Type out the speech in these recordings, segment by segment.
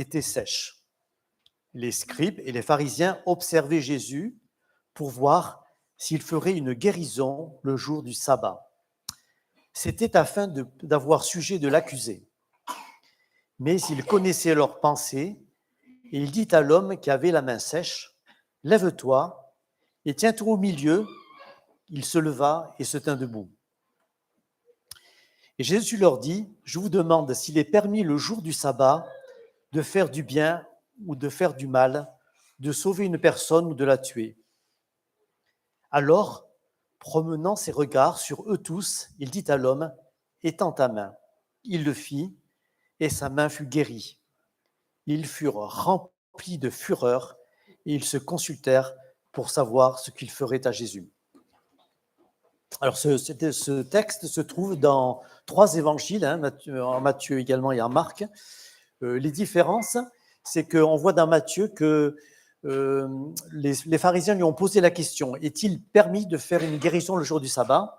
étaient sèches. Les scribes et les pharisiens observaient Jésus pour voir s'il ferait une guérison le jour du sabbat. C'était afin d'avoir sujet de l'accuser. Mais il connaissait leurs pensées, et il dit à l'homme qui avait la main sèche, « Lève-toi et tiens-toi au milieu. » Il se leva et se tint debout. Et Jésus leur dit, « Je vous demande s'il est permis le jour du sabbat de faire du bien ou de faire du mal, de sauver une personne ou de la tuer. » Alors, promenant ses regards sur eux tous, il dit à l'homme, « Étends ta main. » Il le fit, et sa main fut guérie. Ils furent remplis de fureur, et ils se consultèrent pour savoir ce qu'ils feraient à Jésus. Alors, ce texte se trouve dans 3 évangiles, en Matthieu également et en Marc. Les différences, c'est qu'on voit dans Matthieu que les pharisiens lui ont posé la question, est-il permis de faire une guérison le jour du sabbat?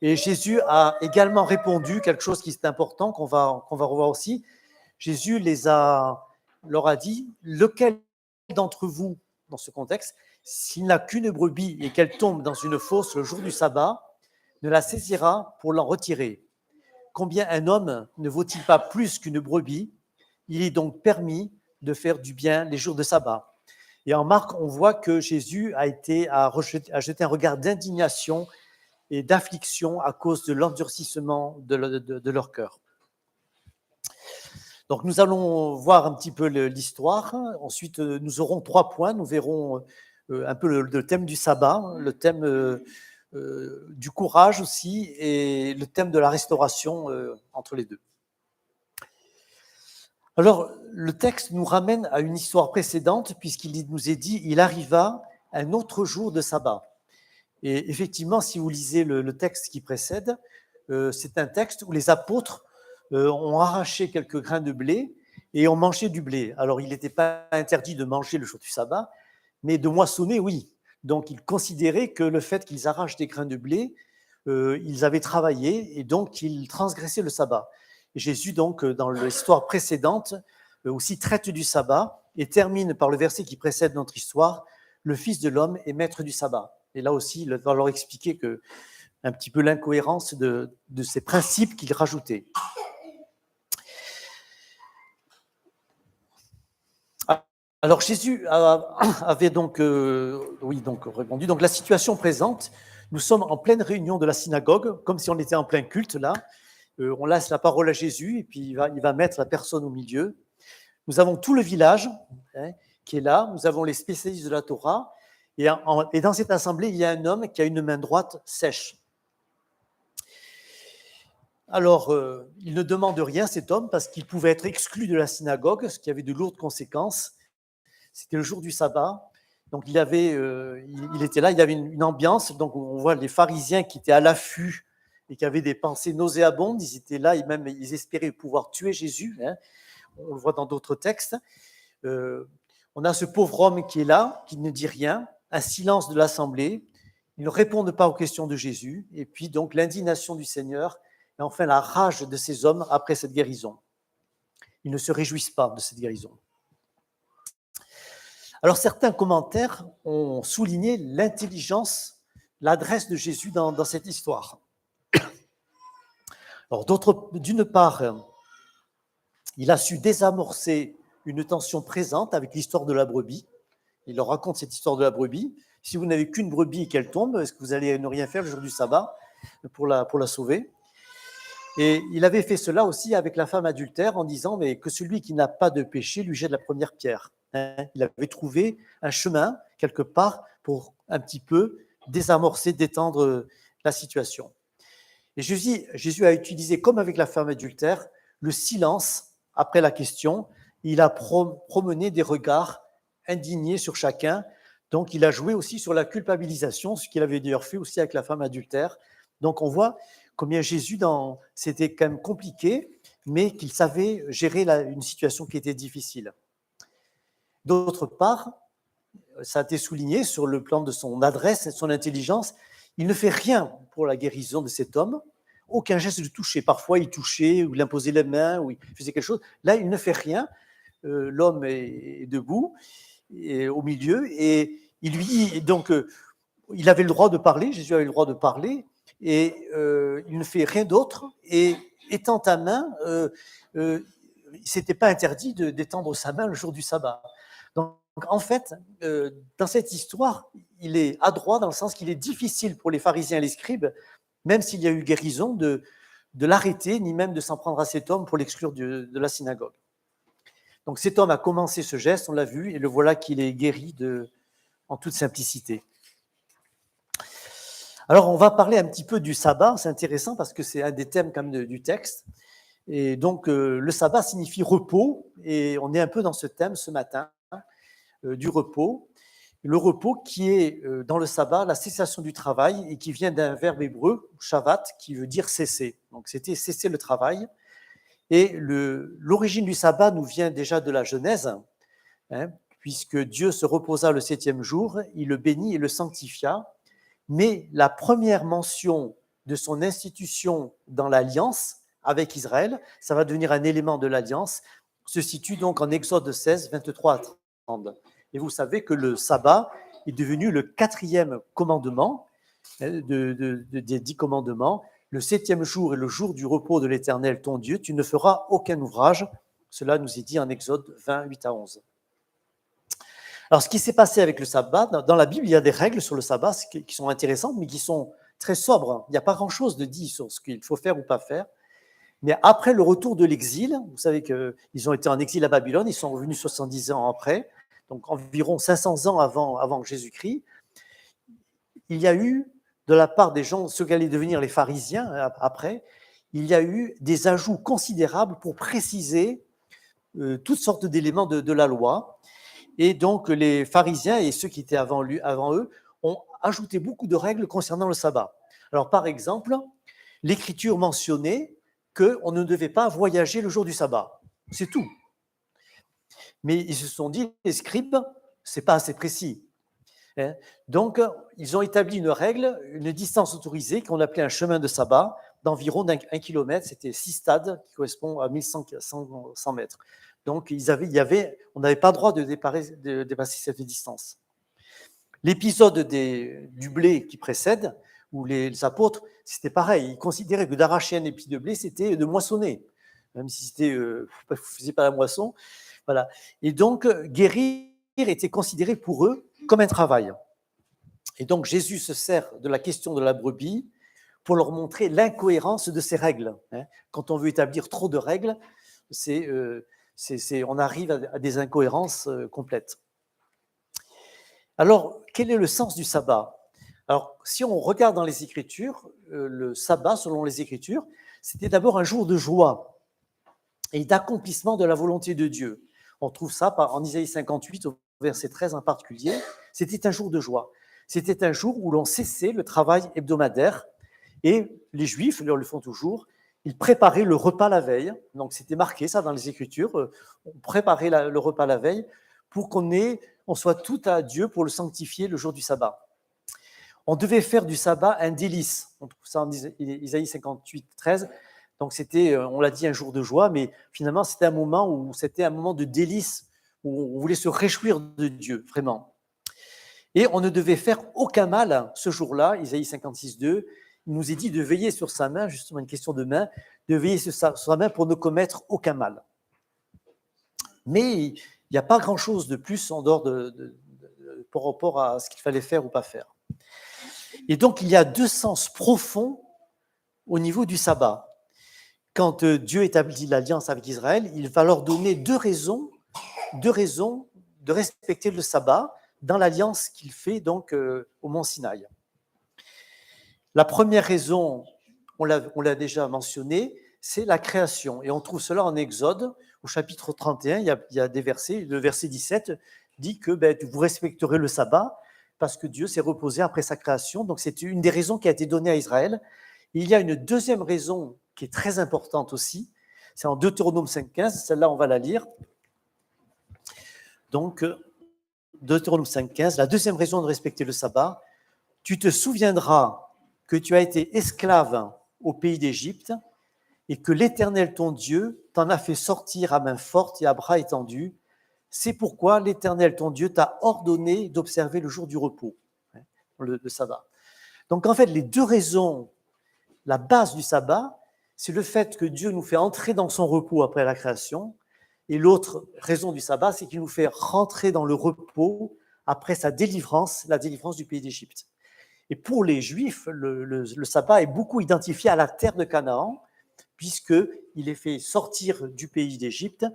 Et Jésus a également répondu quelque chose qui est important, qu'on va revoir aussi. Jésus leur a dit, lequel d'entre vous, dans ce contexte, s'il n'a qu'une brebis et qu'elle tombe dans une fosse le jour du sabbat, ne la saisira pour l'en retirer. Combien un homme ne vaut-il pas plus qu'une brebis? Il est donc permis de faire du bien les jours de sabbat. Et en Marc, on voit que Jésus a jeté un regard d'indignation et d'affliction à cause de l'endurcissement de leur cœur. Donc nous allons voir un petit peu l'histoire. Ensuite, nous aurons 3 points. Nous verrons un peu le thème du sabbat, le thème du courage aussi, et le thème de la restauration entre les deux. Alors, le texte nous ramène à une histoire précédente, puisqu'il nous est dit « Il arriva un autre jour de sabbat ». Et effectivement, si vous lisez le texte qui précède, c'est un texte où les apôtres ont arraché quelques grains de blé et ont mangé du blé. Alors, il n'était pas interdit de manger le jour du sabbat, mais de moissonner, oui. Donc, ils considéraient que le fait qu'ils arrachent des grains de blé, ils avaient travaillé et donc ils transgressaient le sabbat. Et Jésus, donc, dans l'histoire précédente, aussi traite du sabbat et termine par le verset qui précède notre histoire, « Le Fils de l'homme est maître du sabbat ». Et là aussi, il va leur expliquer un petit peu l'incohérence de ces principes qu'il rajoutait. Alors Jésus avait donc répondu. Donc la situation présente, nous sommes en pleine réunion de la synagogue, comme si on était en plein culte là. On laisse la parole à Jésus et puis il va mettre la personne au milieu. Nous avons tout le village qui est là. Nous avons les spécialistes de la Torah. Et dans cette assemblée, il y a un homme qui a une main droite sèche. Alors, il ne demande rien, cet homme, parce qu'il pouvait être exclu de la synagogue, ce qui avait de lourdes conséquences. C'était le jour du sabbat. Donc, il était là, il y avait une ambiance. Donc, on voit les pharisiens qui étaient à l'affût et qui avaient des pensées nauséabondes. Ils étaient là et même ils espéraient pouvoir tuer Jésus. On le voit dans d'autres textes. On a ce pauvre homme qui est là, qui ne dit rien. Un silence de l'assemblée. Ils ne répondent pas aux questions de Jésus. Et puis, donc, l'indignation du Seigneur et enfin la rage de ces hommes après cette guérison. Ils ne se réjouissent pas de cette guérison. Alors, certains commentaires ont souligné l'intelligence, l'adresse de Jésus dans cette histoire. Alors, d'une part, il a su désamorcer une tension présente avec l'histoire de la brebis. Il leur raconte cette histoire de la brebis. Si vous n'avez qu'une brebis et qu'elle tombe, est-ce que vous allez ne rien faire le jour du sabbat pour la sauver? Et il avait fait cela aussi avec la femme adultère en disant mais que celui qui n'a pas de péché lui jette la première pierre. Il avait trouvé un chemin quelque part pour un petit peu désamorcer, détendre la situation. Et Jésus a utilisé, comme avec la femme adultère, le silence après la question. Il a promené des regards indignés sur chacun. Donc, il a joué aussi sur la culpabilisation, ce qu'il avait d'ailleurs fait aussi avec la femme adultère. Donc, on voit combien Jésus, c'était quand même compliqué, mais qu'il savait gérer une situation qui était difficile. D'autre part, ça a été souligné sur le plan de son adresse et de son intelligence, il ne fait rien pour la guérison de cet homme, aucun geste de toucher. Parfois, il touchait, ou il imposait les mains, ou il faisait quelque chose. Là, il ne fait rien. l'homme est debout et, au milieu, et il lui dit, donc, il avait le droit de parler, Jésus avait le droit de parler, et il ne fait rien d'autre, et étend ta main, c'était pas interdit d'étendre sa main le jour du sabbat. Donc, en fait, dans cette histoire, il est adroit dans le sens qu'il est difficile pour les pharisiens et les scribes, même s'il y a eu guérison, de l'arrêter, ni même de s'en prendre à cet homme pour l'exclure de la synagogue. Donc cet homme a commencé ce geste, on l'a vu, et le voilà qu'il est guéri en toute simplicité. Alors on va parler un petit peu du sabbat, c'est intéressant parce que c'est un des thèmes quand même du texte. Et donc le sabbat signifie repos, et on est un peu dans ce thème ce matin, du repos. Le repos qui est dans le sabbat la cessation du travail, et qui vient d'un verbe hébreu, shavat, qui veut dire cesser. Donc c'était cesser le travail. Et l'origine du sabbat nous vient déjà de la Genèse, hein, puisque Dieu se reposa le 7e jour, il le bénit et le sanctifia. Mais la première mention de son institution dans l'alliance avec Israël, ça va devenir un élément de l'alliance, se situe donc en Exode 16, 23 à 30. Et vous savez que le sabbat est devenu le 4e commandement des 10 commandements. Le 7e jour est le jour du repos de l'Éternel, ton Dieu. Tu ne feras aucun ouvrage. Cela nous est dit en Exode 20, 8 à 11. Alors, ce qui s'est passé avec le sabbat, dans la Bible, il y a des règles sur le sabbat qui sont intéressantes, mais qui sont très sobres. Il n'y a pas grand-chose de dit sur ce qu'il faut faire ou pas faire. Mais après le retour de l'exil, vous savez qu'ils ont été en exil à Babylone, ils sont revenus 70 ans après, donc environ 500 ans avant Jésus-Christ. Il y a eu, de la part des gens, ceux qui allaient devenir les pharisiens après, il y a eu des ajouts considérables pour préciser toutes sortes d'éléments de la loi. Et donc les pharisiens et ceux qui étaient avant eux ont ajouté beaucoup de règles concernant le sabbat. Alors par exemple, l'Écriture mentionnait qu'on ne devait pas voyager le jour du sabbat. C'est tout. Mais ils se sont dit, les scribes, c'est pas assez précis. Donc, ils ont établi une règle, une distance autorisée qu'on appelait un chemin de sabbat d'environ 1 kilomètre. C'était 6 stades qui correspondent à 1100 mètres. Donc, on n'avait pas le droit de dépasser cette distance. L'épisode du blé qui précède, où les apôtres, c'était pareil. Ils considéraient que d'arracher un épi de blé, c'était de moissonner, même si vous ne faisiez pas la moisson. Voilà. Et donc, guérir était considéré pour eux comme un travail. Et donc, Jésus se sert de la question de la brebis pour leur montrer l'incohérence de ces règles. Quand on veut établir trop de règles, on arrive à des incohérences complètes. Alors, quel est le sens du sabbat? Alors, si on regarde dans les Écritures, le sabbat, selon les Écritures, c'était d'abord un jour de joie et d'accomplissement de la volonté de Dieu. On trouve ça en Isaïe 58, au verset 13 en particulier. C'était un jour de joie. C'était un jour où l'on cessait le travail hebdomadaire, et les Juifs le font toujours. Ils préparaient le repas la veille. Donc, c'était marqué ça dans les Écritures. On préparait le repas la veille pour qu'on soit tout à Dieu pour le sanctifier le jour du sabbat. On devait faire du sabbat un délice. On trouve ça en Isaïe 58, 13. Donc, c'était, on l'a dit, un jour de joie, mais finalement, c'était un moment de délice, où on voulait se réjouir de Dieu, vraiment. Et on ne devait faire aucun mal ce jour-là. Isaïe 56, 2, il nous est dit de veiller sur sa main, justement une question de main, de veiller sur sa main pour ne commettre aucun mal. Mais il n'y a pas grand-chose de plus en dehors par rapport à ce qu'il fallait faire ou pas faire. Et donc, il y a 2 sens profonds au niveau du sabbat. Quand Dieu établit l'alliance avec Israël, il va leur donner 2 raisons de respecter le sabbat dans l'alliance qu'il fait donc au mont Sinaï. La première raison, on l'a déjà mentionné, c'est la création. Et on trouve cela en Exode, au chapitre 31, il y a des versets. Le verset 17 dit que vous respecterez le sabbat parce que Dieu s'est reposé après sa création. Donc c'est une des raisons qui a été donnée à Israël. Et il y a une deuxième raison qui est très importante aussi, c'est en Deutéronome 5.15, celle-là on va la lire. Donc, Deutéronome 5.15, la deuxième raison de respecter le sabbat, tu te souviendras que tu as été esclave au pays d'Égypte et que l'Éternel ton Dieu t'en a fait sortir à main forte et à bras étendus. C'est pourquoi l'Éternel ton Dieu t'a ordonné d'observer le jour du repos, le sabbat. Donc en fait, les deux raisons, la base du sabbat, c'est le fait que Dieu nous fait entrer dans son repos après la création, et l'autre raison du sabbat, c'est qu'il nous fait rentrer dans le repos après sa délivrance, la délivrance du pays d'Égypte. Et pour les Juifs, le sabbat est beaucoup identifié à la terre de Canaan, puisqu'il les fait sortir du pays d'Égypte,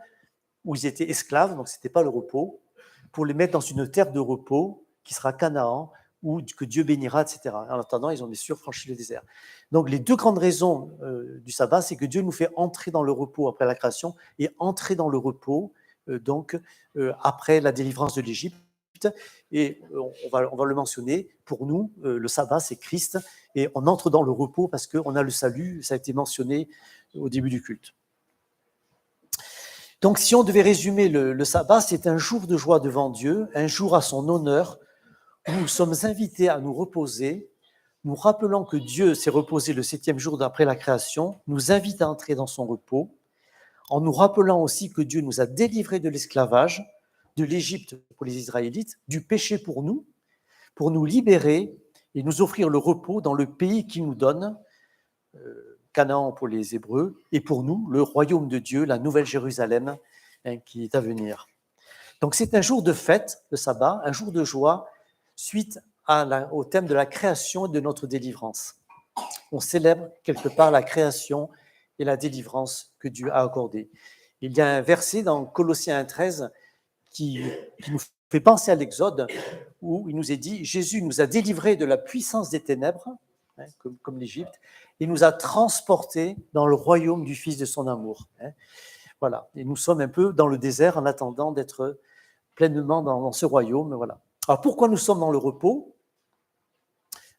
où ils étaient esclaves, donc ce n'était pas le repos, pour les mettre dans une terre de repos qui sera Canaan, ou que Dieu bénira, etc. En attendant, ils ont bien sûr franchi le désert. Donc les deux grandes raisons du sabbat, c'est que Dieu nous fait entrer dans le repos après la création et entrer dans le repos après la délivrance de l'Égypte. Et on va le mentionner, pour nous, le sabbat, c'est Christ, et on entre dans le repos parce qu'on a le salut, ça a été mentionné au début du culte. Donc si on devait résumer le sabbat, c'est un jour de joie devant Dieu, un jour à son honneur, où nous sommes invités à nous reposer, nous rappelant que Dieu s'est reposé le 7e jour d'après la création, nous invite à entrer dans son repos, en nous rappelant aussi que Dieu nous a délivrés de l'esclavage, de l'Égypte pour les Israélites, du péché pour nous libérer et nous offrir le repos dans le pays qu'il nous donne, Canaan pour les Hébreux, et pour nous, le royaume de Dieu, la nouvelle Jérusalem, qui est à venir. Donc c'est un jour de fête, le sabbat, un jour de joie, suite au thème de la création et de notre délivrance. On célèbre quelque part la création et la délivrance que Dieu a accordée. Il y a un verset dans Colossiens 1,13 qui nous fait penser à l'Exode, où il nous est dit « Jésus nous a délivrés de la puissance des ténèbres, comme l'Égypte, et nous a transportés dans le royaume du Fils de son amour. » Voilà. Et nous sommes un peu dans le désert en attendant d'être pleinement dans ce royaume. Voilà. Alors pourquoi nous sommes dans le repos ?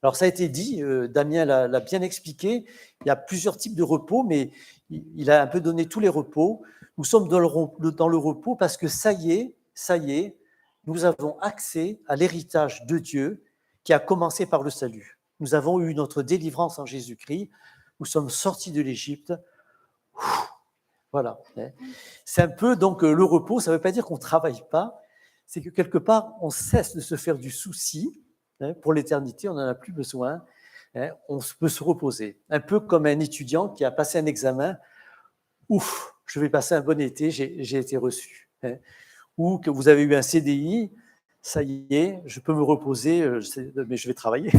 Alors ça a été dit, Damien l'a bien expliqué, il y a plusieurs types de repos, mais il a un peu donné tous les repos. Nous sommes dans le repos parce que ça y est, nous avons accès à l'héritage de Dieu qui a commencé par le salut. Nous avons eu notre délivrance en Jésus-Christ, nous sommes sortis de l'Égypte. Voilà. C'est un peu donc le repos, ça ne veut pas dire qu'on ne travaille pas, c'est que quelque part on cesse de se faire du souci. Pour l'éternité, on n'en a plus besoin. On peut se reposer. Un peu comme un étudiant qui a passé un examen. Ouf, je vais passer un bon été, j'ai été reçu. Ou que vous avez eu un CDI, ça y est, je peux me reposer, mais je vais travailler.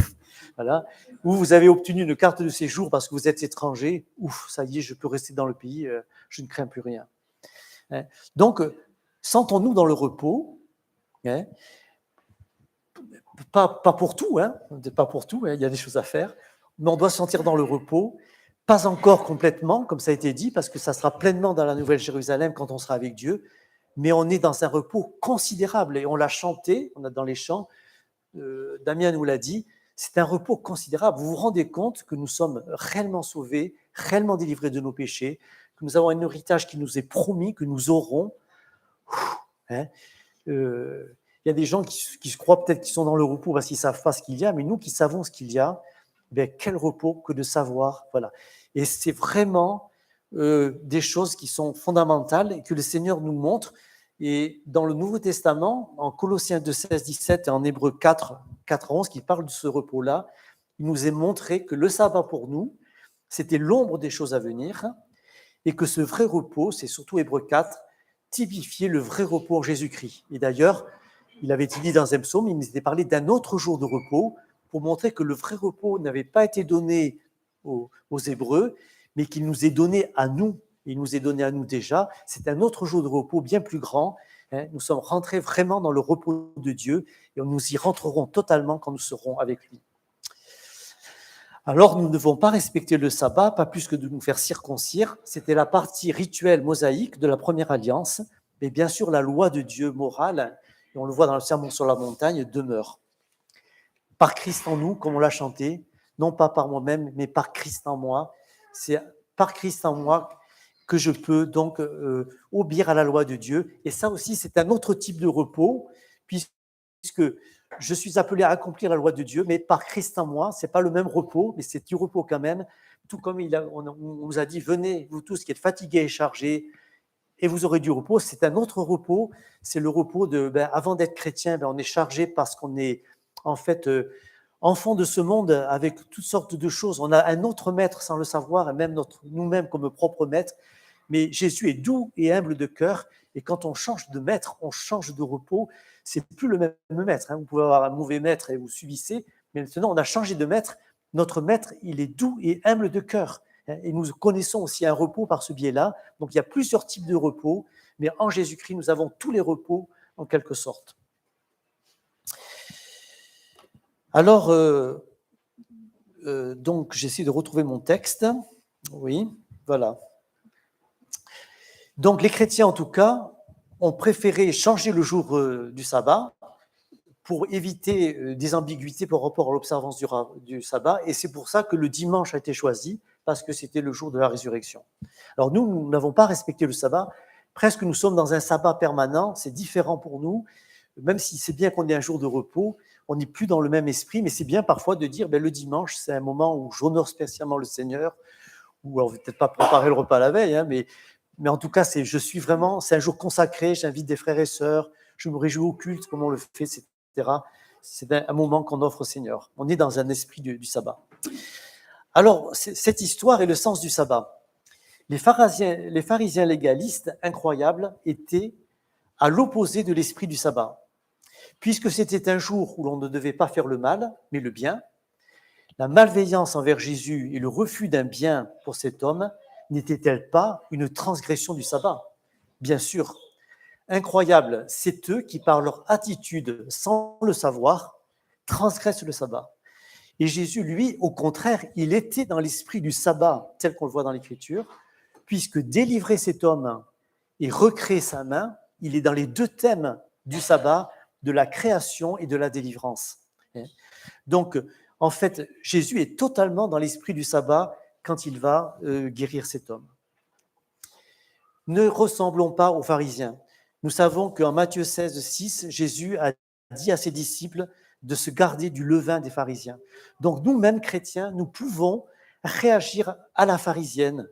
Voilà. Ou vous avez obtenu une carte de séjour parce que vous êtes étranger. Ouf, ça y est, je peux rester dans le pays, je ne crains plus rien. Donc, sentons-nous dans le repos. Pas pour tout, pas pour tout, il y a des choses à faire, mais on doit se sentir dans le repos, pas encore complètement, comme ça a été dit, parce que ça sera pleinement dans la Nouvelle Jérusalem quand on sera avec Dieu, mais on est dans un repos considérable, et on l'a chanté, on a dans les chants, Damien nous l'a dit, c'est un repos considérable. Vous vous rendez compte que nous sommes réellement sauvés, réellement délivrés de nos péchés, que nous avons un héritage qui nous est promis, que nous aurons. Il y a des gens qui se croient peut-être qu'ils sont dans le repos parce qu'ils ne savent pas ce qu'il y a, mais nous qui savons ce qu'il y a, quel repos que de savoir. Voilà. Et c'est vraiment des choses qui sont fondamentales et que le Seigneur nous montre. Et dans le Nouveau Testament, en Colossiens 2, 16, 17 et en Hébreux 4, 4, 11, qui parle de ce repos-là, il nous est montré que le sabbat pour nous, c'était l'ombre des choses à venir et que ce vrai repos, c'est surtout Hébreux 4, typifiait le vrai repos en Jésus-Christ. Et d'ailleurs, il avait été dit dans un psaume, il nous était parlé d'un autre jour de repos pour montrer que le vrai repos n'avait pas été donné aux Hébreux, mais qu'il nous est donné à nous. Il nous est donné à nous déjà. C'est un autre jour de repos bien plus grand. Nous sommes rentrés vraiment dans le repos de Dieu et nous y rentrerons totalement quand nous serons avec lui. Alors, nous ne devons pas respecter le sabbat, pas plus que de nous faire circoncire. C'était la partie rituelle mosaïque de la première alliance. Mais bien sûr, la loi de Dieu morale, et on le voit dans le Sermon sur la montagne, demeure. Par Christ en nous, comme on l'a chanté, non pas par moi-même, mais par Christ en moi. C'est par Christ en moi que je peux donc obéir à la loi de Dieu. Et ça aussi, c'est un autre type de repos, puisque je suis appelé à accomplir la loi de Dieu, mais par Christ en moi, ce n'est pas le même repos, mais c'est du repos quand même, tout comme on nous a dit, venez, vous tous qui êtes fatigués et chargés, et vous aurez du repos. C'est un autre repos, c'est le repos avant d'être chrétien, on est chargé parce qu'on est en fait enfant de ce monde avec toutes sortes de choses. On a un autre maître sans le savoir, et même nous-mêmes comme propre maître. Mais Jésus est doux et humble de cœur, et quand on change de maître, on change de repos. C'est plus le même maître. Vous pouvez avoir un mauvais maître et vous subissez, mais maintenant on a changé de maître. Notre maître, il est doux et humble de cœur. Et nous connaissons aussi un repos par ce biais-là. Donc il y a plusieurs types de repos, mais en Jésus-Christ, nous avons tous les repos en quelque sorte. Alors, donc j'essaie de retrouver mon texte. Oui, voilà. Donc les chrétiens, en tout cas, ont préféré changer le jour du sabbat pour éviter des ambiguïtés par rapport à l'observance du sabbat. Et c'est pour ça que le dimanche a été choisi, parce que c'était le jour de la résurrection. Alors nous n'avons pas respecté le sabbat. Presque nous sommes dans un sabbat permanent. C'est différent pour nous. Même si c'est bien qu'on ait un jour de repos, on n'est plus dans le même esprit. Mais c'est bien parfois de dire, le dimanche, c'est un moment où j'honore spécialement le Seigneur. Ou on ne va peut-être pas préparer le repas la veille, mais en tout cas, c'est un jour consacré. J'invite des frères et sœurs. Je me réjouis au culte, comme on le fait, etc. C'est un moment qu'on offre au Seigneur. On est dans un esprit du sabbat. Alors, cette histoire est le sens du sabbat. Les pharisiens légalistes incroyables étaient à l'opposé de l'esprit du sabbat. Puisque c'était un jour où l'on ne devait pas faire le mal, mais le bien, la malveillance envers Jésus et le refus d'un bien pour cet homme n'était-elle pas une transgression du sabbat? Bien sûr. Incroyable, c'est eux qui, par leur attitude, sans le savoir, transgressent le sabbat. Et Jésus, lui, au contraire, il était dans l'esprit du sabbat, tel qu'on le voit dans l'Écriture, puisque délivrer cet homme et recréer sa main, il est dans les deux thèmes du sabbat, de la création et de la délivrance. Donc, en fait, Jésus est totalement dans l'esprit du sabbat quand il va guérir cet homme. Ne ressemblons pas aux pharisiens. Nous savons qu'en Matthieu 16, 6, Jésus a dit à ses disciples de se garder du levain des pharisiens. Donc nous-mêmes, chrétiens, nous pouvons réagir à la pharisienne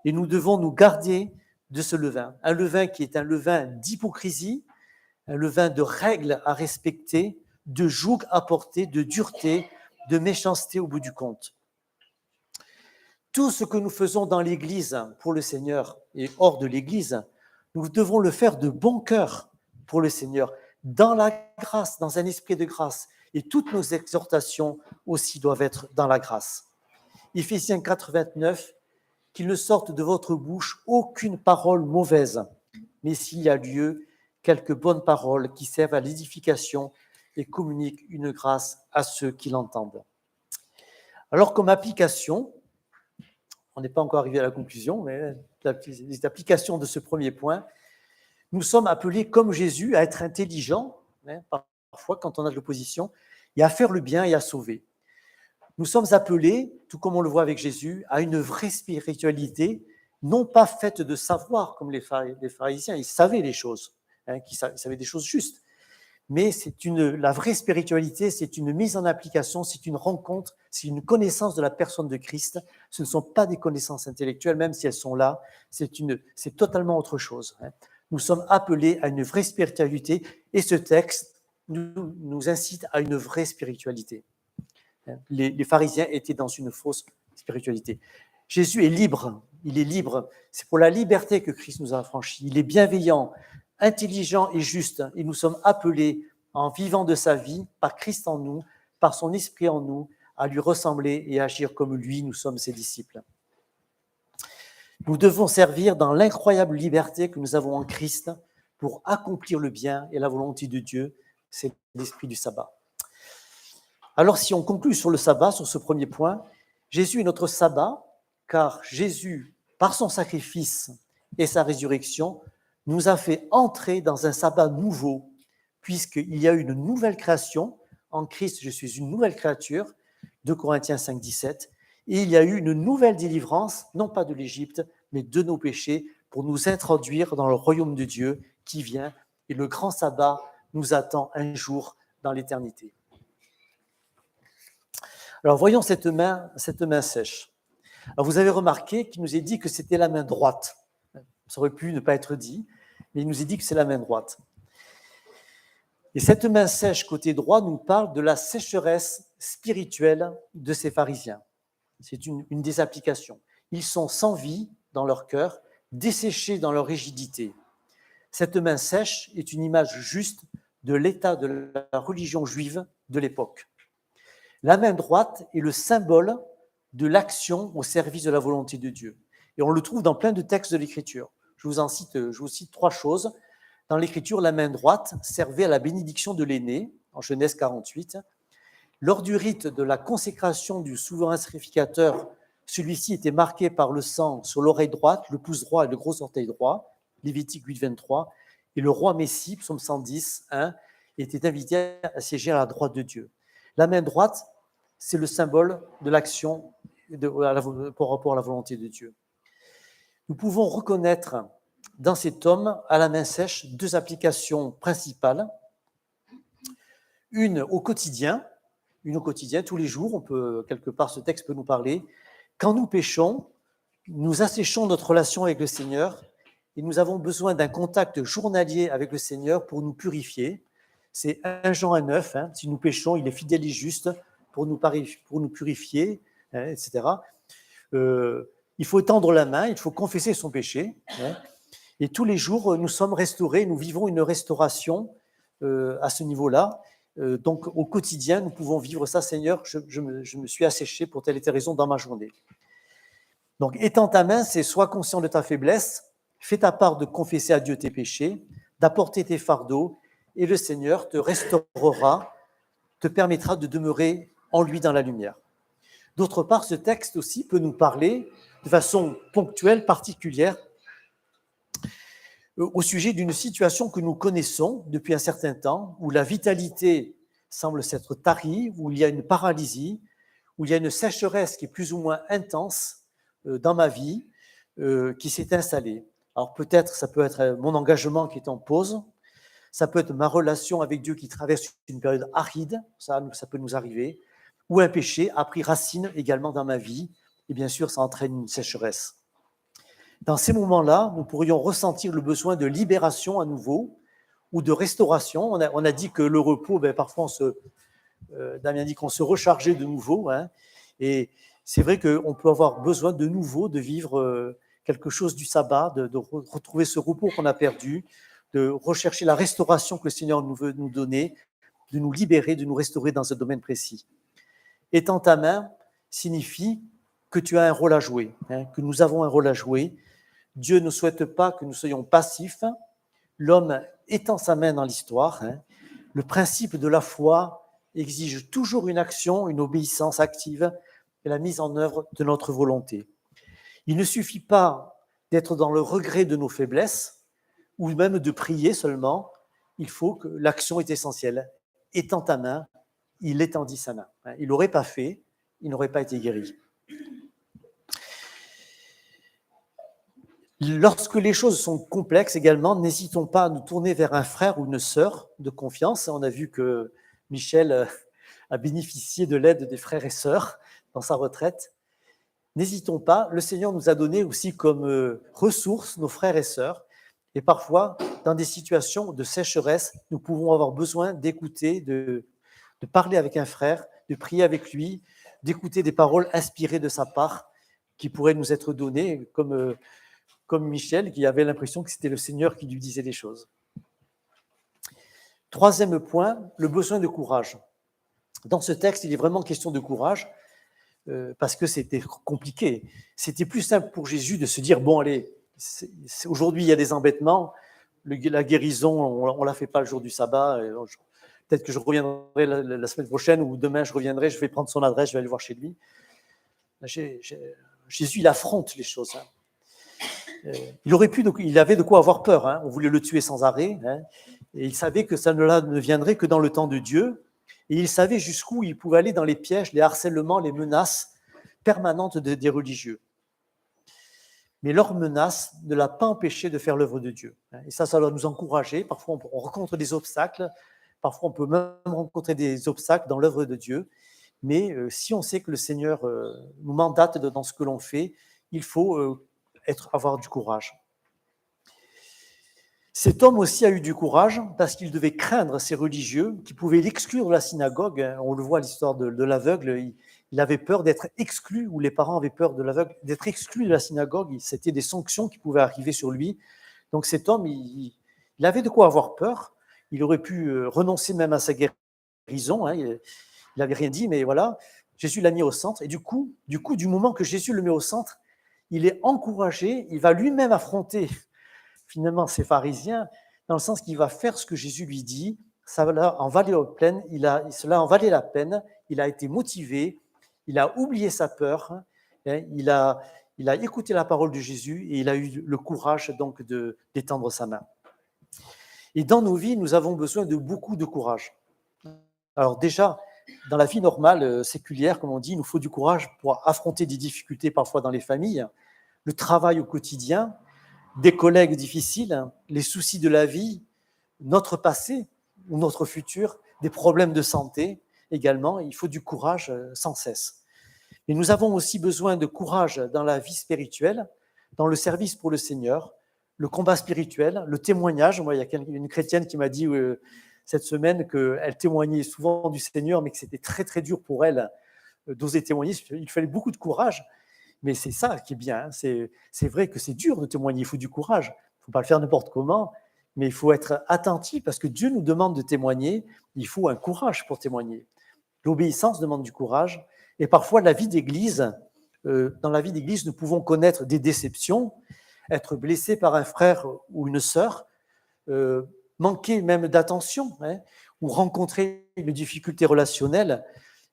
et nous devons nous garder de ce levain. Un levain qui est un levain d'hypocrisie, un levain de règles à respecter, de joug à porter, de dureté, de méchanceté au bout du compte. Tout ce que nous faisons dans l'Église pour le Seigneur et hors de l'Église, nous devons le faire de bon cœur pour le Seigneur, dans la grâce, dans un esprit de grâce. Et toutes nos exhortations aussi doivent être dans la grâce. Éphésiens 4, 29, qu'il ne sorte de votre bouche aucune parole mauvaise, mais s'il y a lieu, quelques bonnes paroles qui servent à l'édification et communiquent une grâce à ceux qui l'entendent. Alors, comme application, on n'est pas encore arrivé à la conclusion, mais les applications de ce premier point, nous sommes appelés, comme Jésus, à être intelligents, parfois quand on a de l'opposition, et à faire le bien et à sauver. Nous sommes appelés, tout comme on le voit avec Jésus, à une vraie spiritualité, non pas faite de savoir, comme les pharisiens, ils savaient les choses, ils savaient des choses justes, mais la vraie spiritualité, c'est une mise en application, c'est une rencontre, c'est une connaissance de la personne de Christ. Ce ne sont pas des connaissances intellectuelles, même si elles sont là, c'est totalement autre chose. Nous sommes appelés à une vraie spiritualité, et ce texte nous incite à une vraie spiritualité. Les pharisiens étaient dans une fausse spiritualité. Jésus est libre, il est libre. C'est pour la liberté que Christ nous a affranchis. Il est bienveillant, intelligent et juste. Et nous sommes appelés, en vivant de sa vie, par Christ en nous, par son esprit en nous, à lui ressembler et agir comme lui. Nous sommes ses disciples. Nous devons servir dans l'incroyable liberté que nous avons en Christ pour accomplir le bien et la volonté de Dieu. C'est l'esprit du sabbat. Alors, si on conclut sur le sabbat, sur ce premier point, Jésus est notre sabbat, car Jésus, par son sacrifice et sa résurrection, nous a fait entrer dans un sabbat nouveau, puisqu'il y a une nouvelle création. En Christ, je suis une nouvelle créature, 2 Corinthiens 5, 17, et il y a eu une nouvelle délivrance, non pas de l'Égypte, mais de nos péchés, pour nous introduire dans le royaume de Dieu qui vient, et le grand sabbat nous attend un jour dans l'éternité. Alors voyons cette main sèche. Alors vous avez remarqué qu'il nous est dit que c'était la main droite. Ça aurait pu ne pas être dit, mais il nous est dit que c'est la main droite. Et cette main sèche côté droit nous parle de la sécheresse spirituelle de ces pharisiens. C'est une des applications. Ils sont sans vie dans leur cœur, desséchés dans leur rigidité. Cette main sèche est une image juste de l'état de la religion juive de l'époque. La main droite est le symbole de l'action au service de la volonté de Dieu. Et on le trouve dans plein de textes de l'Écriture. Je vous cite 3 choses. Dans l'Écriture, la main droite servait à la bénédiction de l'aîné, en Genèse 48. Lors du rite de la consécration du souverain sacrificateur, celui-ci était marqué par le sang sur l'oreille droite, le pouce droit et le gros orteil droit, Lévitique 8, 23. Et le roi Messie, psaume 110, 1, était invité à siéger à la droite de Dieu. La main droite, c'est le symbole de l'action par rapport à la volonté de Dieu. Nous pouvons reconnaître dans cet homme à la main sèche 2 applications principales. Une au quotidien, tous les jours, quelque part ce texte peut nous parler. Quand nous péchons, nous asséchons notre relation avec le Seigneur et nous avons besoin d'un contact journalier avec le Seigneur pour nous purifier. C'est 1 Jean 1,9, si nous péchons, il est fidèle et juste pour nous purifier, etc. Il faut tendre la main, il faut confesser son péché. Et tous les jours, nous sommes restaurés, nous vivons une restauration à ce niveau-là. Donc, au quotidien, nous pouvons vivre ça. Seigneur, je me suis asséché pour telle et telle raison dans ma journée. Donc, étends ta main, c'est sois conscient de ta faiblesse, fais ta part de confesser à Dieu tes péchés, d'apporter tes fardeaux, et le Seigneur te restaurera, te permettra de demeurer en lui dans la lumière. D'autre part, ce texte aussi peut nous parler de façon ponctuelle, particulière, au sujet d'une situation que nous connaissons depuis un certain temps, où la vitalité semble s'être tarie, où il y a une paralysie, où il y a une sécheresse qui est plus ou moins intense dans ma vie, qui s'est installée. Alors peut-être, ça peut être mon engagement qui est en pause, ça peut être ma relation avec Dieu qui traverse une période aride, ça peut nous arriver, ou un péché a pris racine également dans ma vie, et bien sûr, ça entraîne une sécheresse. Dans ces moments-là, nous pourrions ressentir le besoin de libération à nouveau ou de restauration. On a dit que le repos, parfois, Damien dit qu'on se rechargeait de nouveau. Et c'est vrai qu'on peut avoir besoin de nouveau de vivre quelque chose du sabbat, de retrouver ce repos qu'on a perdu, de rechercher la restauration que le Seigneur nous veut nous donner, de nous libérer, de nous restaurer dans un domaine précis. Étends ta main signifie que tu as un rôle à jouer, que nous avons un rôle à jouer. Dieu ne souhaite pas que nous soyons passifs. L'homme étend sa main dans l'histoire. Le principe de la foi exige toujours une action, une obéissance active et la mise en œuvre de notre volonté. Il ne suffit pas d'être dans le regret de nos faiblesses ou même de prier seulement. Il faut que l'action est essentielle. Étends ta main, il étendit sa main. Il n'aurait pas fait, il n'aurait pas été guéri. Lorsque les choses sont complexes également, n'hésitons pas à nous tourner vers un frère ou une sœur de confiance. On a vu que Michel a bénéficié de l'aide des frères et sœurs dans sa retraite. N'hésitons pas, le Seigneur nous a donné aussi comme ressources nos frères et sœurs. Et parfois, dans des situations de sécheresse, nous pouvons avoir besoin d'écouter, de parler avec un frère, de prier avec lui, d'écouter des paroles inspirées de sa part qui pourraient nous être données, comme Michel, qui avait l'impression que c'était le Seigneur qui lui disait les choses. 3e point, le besoin de courage. Dans ce texte, il est vraiment question de courage, parce que c'était compliqué. C'était plus simple pour Jésus de se dire, bon allez, aujourd'hui il y a des embêtements, la guérison, on ne la fait pas le jour du sabbat, peut-être que je reviendrai la semaine prochaine, ou demain je reviendrai, je vais prendre son adresse, je vais aller voir chez lui. Jésus, il affronte les choses. Il avait de quoi avoir peur. On voulait le tuer sans arrêt. Et il savait que ça ne viendrait que dans le temps de Dieu. Et il savait jusqu'où il pouvait aller dans les pièges, les harcèlements, les menaces permanentes des religieux. Mais leur menace ne l'a pas empêché de faire l'œuvre de Dieu. Et ça doit nous encourager. Parfois, on rencontre des obstacles. Parfois, on peut même rencontrer des obstacles dans l'œuvre de Dieu. Mais si on sait que le Seigneur nous mandate dans ce que l'on fait, il faut avoir du courage. Cet homme aussi a eu du courage parce qu'il devait craindre ces religieux qui pouvaient l'exclure de la synagogue. On le voit à l'histoire de l'aveugle, il avait peur d'être exclu, ou les parents avaient peur de l'aveugle, d'être exclu de la synagogue. C'était des sanctions qui pouvaient arriver sur lui. Donc cet homme, il avait de quoi avoir peur. Il aurait pu renoncer même à sa guérison. Hein. Il n'avait rien dit, mais voilà, Jésus l'a mis au centre. Et du coup, du moment que Jésus le met au centre, il est encouragé, il va lui-même affronter finalement ces pharisiens, dans le sens qu'il va faire ce que Jésus lui dit. Cela en valait la peine. Il a été motivé, il a oublié sa peur, hein, il a écouté la parole de Jésus et il a eu le courage donc d'étendre sa main. Et dans nos vies, nous avons besoin de beaucoup de courage. Alors déjà, dans la vie normale, séculière, comme on dit, il nous faut du courage pour affronter des difficultés parfois dans les familles, le travail au quotidien, des collègues difficiles, les soucis de la vie, notre passé ou notre futur, des problèmes de santé également. Il faut du courage sans cesse. Et nous avons aussi besoin de courage dans la vie spirituelle, dans le service pour le Seigneur, le combat spirituel, le témoignage. Moi, il y a une chrétienne qui m'a dit cette semaine qu'elle témoignait souvent du Seigneur, mais que c'était très, très dur pour elle d'oser témoigner. Il fallait beaucoup de courage. Mais c'est ça qui est bien. Hein. C'est vrai que c'est dur de témoigner. Il faut du courage. Il ne faut pas le faire n'importe comment, mais il faut être attentif parce que Dieu nous demande de témoigner. Il faut un courage pour témoigner. L'obéissance demande du courage. Et parfois, dans la vie d'église, nous pouvons connaître des déceptions, être blessés par un frère ou une sœur, manquer même d'attention, hein, ou rencontrer une difficulté relationnelle.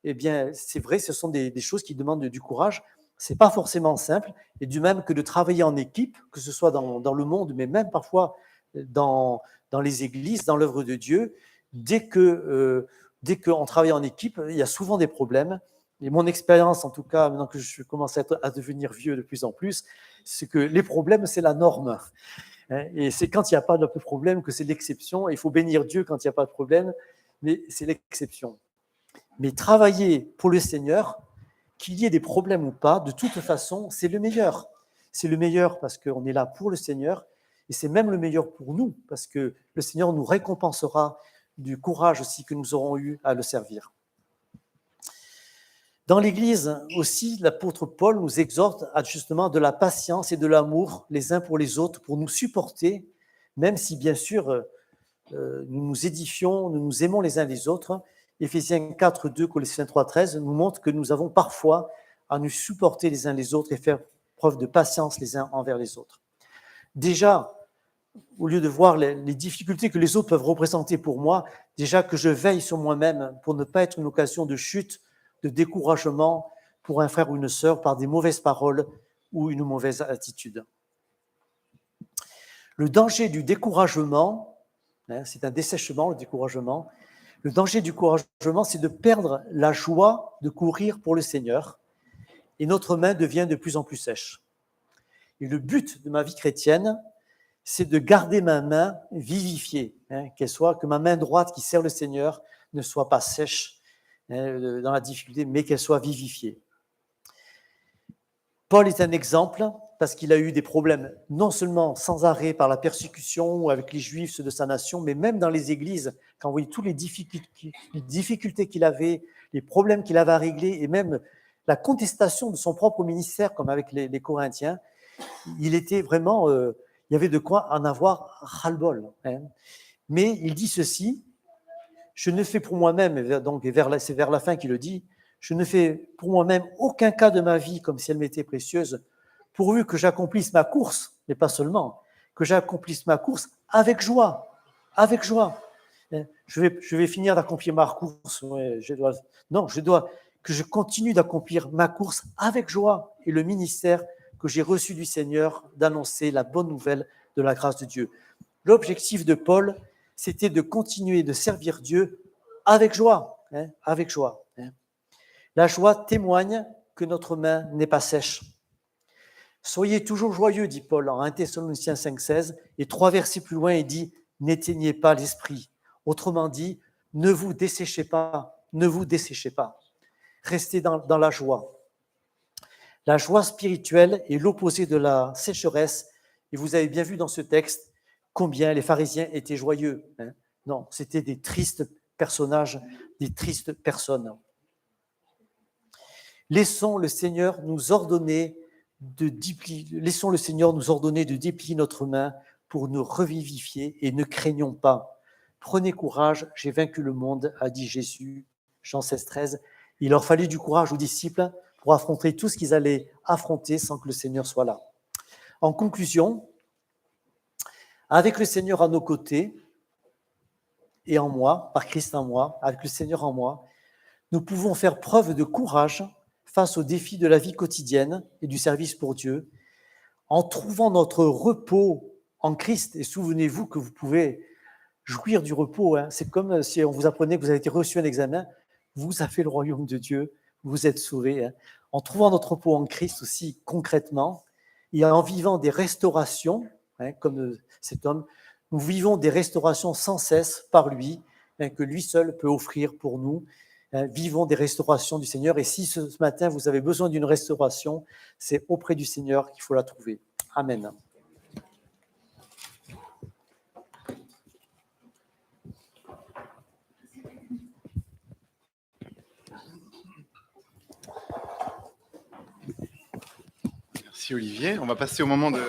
Eh bien, c'est vrai, ce sont des choses qui demandent du courage. C'est pas forcément simple, et du même que de travailler en équipe, que ce soit dans le monde, mais même parfois dans les églises, dans l'œuvre de Dieu, dès qu'on travaille en équipe, il y a souvent des problèmes. Et mon expérience, en tout cas, maintenant que je commence à devenir vieux de plus en plus, c'est que les problèmes, c'est la norme. Et c'est quand il n'y a pas de problème que c'est l'exception. Il faut bénir Dieu quand il n'y a pas de problème, mais c'est l'exception. Mais travailler pour le Seigneur, qu'il y ait des problèmes ou pas, de toute façon, c'est le meilleur. C'est le meilleur parce qu'on est là pour le Seigneur, et c'est même le meilleur pour nous, parce que le Seigneur nous récompensera du courage aussi que nous aurons eu à le servir. Dans l'Église aussi, l'apôtre Paul nous exhorte à justement de la patience et de l'amour les uns pour les autres, pour nous supporter, même si bien sûr nous nous édifions, nous nous aimons les uns les autres. Éphésiens 4, 2, Colossiens 3, 13 nous montre que nous avons parfois à nous supporter les uns les autres et faire preuve de patience les uns envers les autres. Déjà, au lieu de voir les difficultés que les autres peuvent représenter pour moi, déjà que je veille sur moi-même pour ne pas être une occasion de chute, de découragement pour un frère ou une sœur par des mauvaises paroles ou une mauvaise attitude. Le danger du découragement, c'est un dessèchement, le découragement. Le danger du découragement, c'est de perdre la joie de courir pour le Seigneur et notre main devient de plus en plus sèche. Et le but de ma vie chrétienne, c'est de garder ma main vivifiée, que ma main droite qui sert le Seigneur ne soit pas sèche dans la difficulté, mais qu'elle soit vivifiée. Paul est un exemple parce qu'il a eu des problèmes non seulement sans arrêt par la persécution ou avec les Juifs, ceux de sa nation, mais même dans les églises, quand on voyait toutes les difficultés qu'il avait, les problèmes qu'il avait à régler et même la contestation de son propre ministère, comme avec les Corinthiens, il était vraiment, il y avait de quoi en avoir ras-le-bol. Mais il dit ceci, je ne fais pour moi-même, c'est vers la fin qu'il le dit, je ne fais pour moi-même aucun cas de ma vie comme si elle m'était précieuse, pourvu que j'accomplisse ma course, mais pas seulement, que j'accomplisse ma course avec joie, avec joie. Je vais finir d'accomplir ma course. Je dois que je continue d'accomplir ma course avec joie et le ministère que j'ai reçu du Seigneur d'annoncer la bonne nouvelle de la grâce de Dieu. L'objectif de Paul, c'était de continuer de servir Dieu avec joie, avec joie. La joie témoigne que notre main n'est pas sèche. Soyez toujours joyeux, dit Paul en 1 Thessaloniciens 5,16, et 3 versets plus loin, il dit « N'éteignez pas l'esprit ». Autrement dit, ne vous desséchez pas, ne vous desséchez pas. restez dans la joie. La joie spirituelle est l'opposé de la sécheresse. Et vous avez bien vu dans ce texte combien les pharisiens étaient joyeux. Non, c'était des tristes personnages, des tristes personnes. Laissons le Seigneur nous ordonner de déplier notre main pour nous revivifier et ne craignons pas. Prenez courage, j'ai vaincu le monde, a dit Jésus, Jean 16, 13. Il leur fallait du courage aux disciples pour affronter tout ce qu'ils allaient affronter sans que le Seigneur soit là. En conclusion, avec le Seigneur à nos côtés et en moi, par Christ en moi, avec le Seigneur en moi, nous pouvons faire preuve de courage face aux défis de la vie quotidienne et du service pour Dieu, en trouvant notre repos en Christ. Et souvenez-vous que vous pouvez jouir du repos. C'est comme si on vous apprenait que vous avez été reçu un examen, vous avez le royaume de Dieu, vous êtes sauvés. En trouvant notre repos en Christ aussi concrètement, et en vivant des restaurations, comme cet homme, nous vivons des restaurations sans cesse par lui, que lui seul peut offrir pour nous. Vivons des restaurations du Seigneur. Et si ce matin vous avez besoin d'une restauration, c'est auprès du Seigneur qu'il faut la trouver. Amen. Merci Olivier. On va passer au moment de